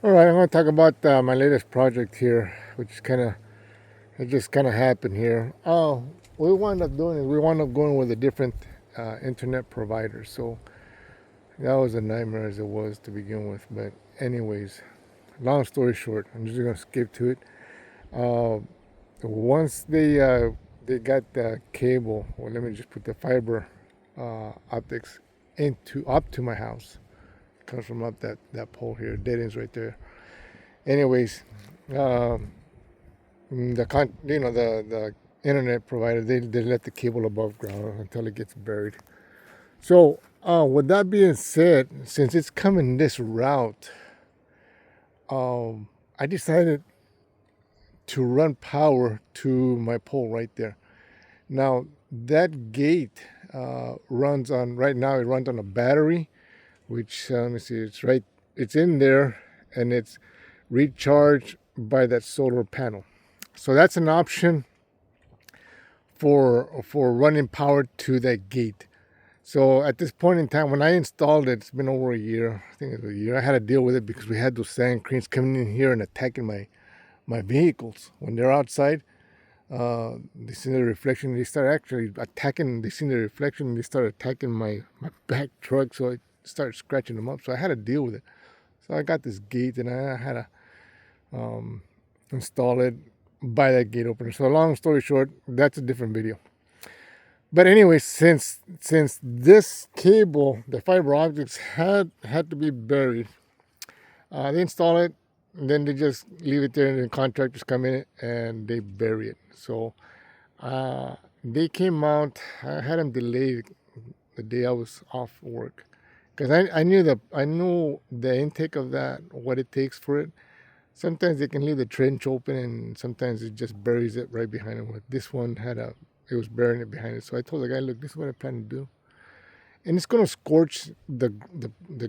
All right, I'm going to talk about my latest project here, which is it just kind of happened here. Oh, what we wound up doing is we wound up going with a different internet provider. So that was a nightmare as it was to begin with. But anyways, long story short, I'm just going to skip to it. Uh, Once they got the cable, well, let me just put the fiber optics into up to my house. Comes from up that pole here, dead ends right there. Anyways, um, the internet provider they let the cable above ground until it gets buried. So with that being said, since it's coming this route, I decided to run power to my pole right there. Now that gate runs on right now. It runs on a battery, which let me see. It's in there, and it's recharged by that solar panel. So that's an option for running power to that gate. So at this point in time, when I installed it, it's been over a year. I think it's a year. I had to deal with it because we had those sand cranes coming in here and attacking my vehicles when they're outside. They see the reflection. They start actually attacking. They see the reflection. And they start attacking my back truck. So I started scratching them up. So I had to deal with it. So I got this gate and I had to install it by that gate opener. So long story short, that's a different video. But anyway, since this cable, the fiber optics had to be buried, they install it, and then they just leave it there, and the contractors come in and they bury it. So they came out. I had them delayed the day I was off work because I knew the intake of that, what it takes for it. Sometimes they can leave the trench open, and sometimes it just buries it right behind it. With this one it was burying it behind it. So I told the guy, look, this is what I plan to do, and it's going to scorch the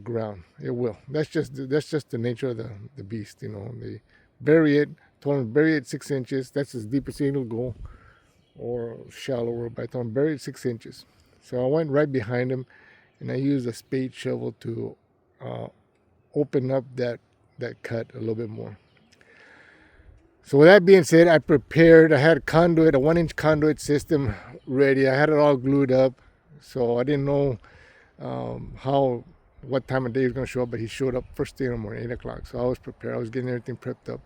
ground. It will. That's just the nature of the beast. They bury it. Told him bury it 6 inches. That's as deep as it'll go, or shallower. But I told him bury it 6 inches. So I went right behind him, and I used a spade shovel to open up that cut a little bit more. So with that being said, I had a 1-inch conduit system ready. I had it all glued up. So I didn't know what time of day he was going to show up, but he showed up first thing in the morning, 8 o'clock. So I was prepared. I was getting everything prepped up.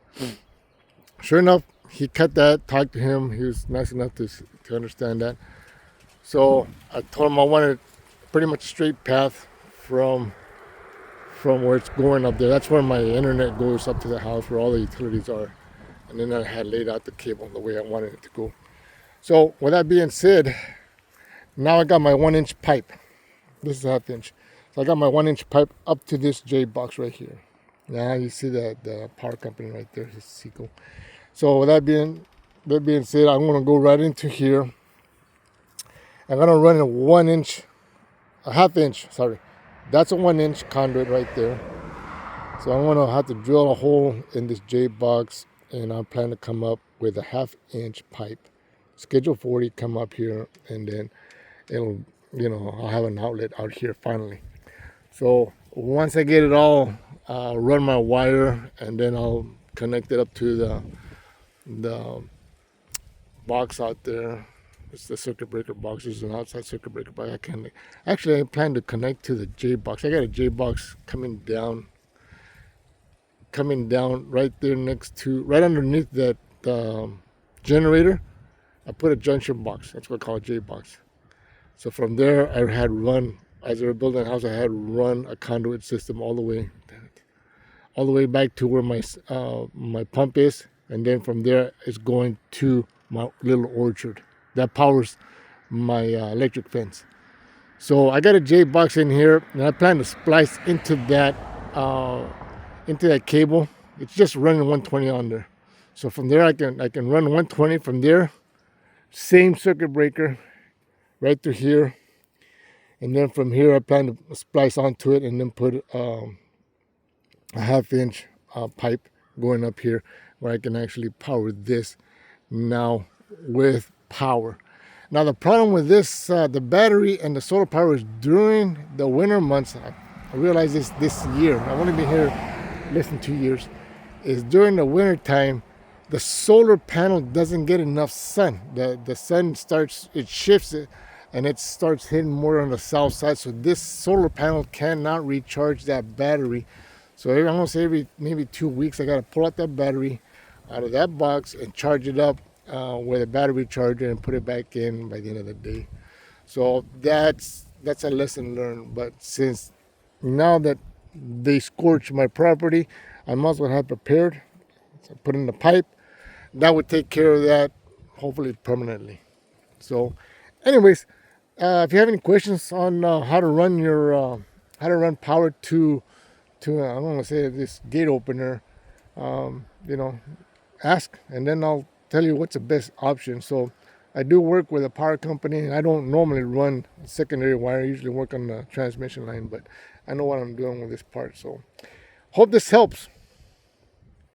Sure enough, he cut that, talked to him. He was nice enough to understand that. So I told him I wanted pretty much a straight path from where it's going up there. That's where my internet goes up to the house, where all the utilities are. And then I had laid out the cable the way I wanted it to go. So with that being said, now I got my 1-inch pipe. This is a 1/2 inch. So I got my 1-inch pipe up to this J box right here. Now you see the power company right there, it's Seco. So with that being said, I'm gonna go right into here. I'm gonna run a 1/2 inch, sorry. That's a 1-inch conduit right there. So I'm gonna have to drill a hole in this J box, and I plan to come up with a 1/2 inch pipe. Schedule 40, come up here, and then I'll have an outlet out here finally. So once I get it all, run my wire, and then I'll connect it up to the box out there. It's the circuit breaker box. There's an outside circuit breaker, but I plan to connect to the J box. I got a J box coming down right there right underneath that generator. I put a junction box. That's what I call a J box. So from there, as they were building the house, I had run a conduit system all the way back to where my pump is, and then from there it's going to my little orchard that powers my electric fence. So I got a J box in here, and I plan to splice into that cable. It's just running 120 on there. So from there I can run 120 from there. Same circuit breaker right through here, and then from here I plan to splice onto it and then put a 1/2 inch pipe going up here where I can actually power this now with power. Now the problem with this, the battery and the solar power, is during the winter months. I realized this year. I've only been here less than 2 years, is during the winter time, the solar panel doesn't get enough sun. The sun starts, it shifts it, and it starts hitting more on the south side. So this solar panel cannot recharge that battery. So I'm gonna say every maybe 2 weeks, I gotta pull out that battery out of that box and charge it up with a battery charger and put it back in by the end of the day. So that's a lesson learned. But since now that they scorched my property, I must well have prepared. So put in the pipe. That would take care of that, hopefully permanently. So, anyways, if you have any questions on how to run your how to run power to I'm gonna say this gate opener, you know, ask, and then I'll tell you what's the best option. So I do work with a power company, and I don't normally run secondary wire. I usually work on the transmission line, but I know what I'm doing with this part. So hope this helps.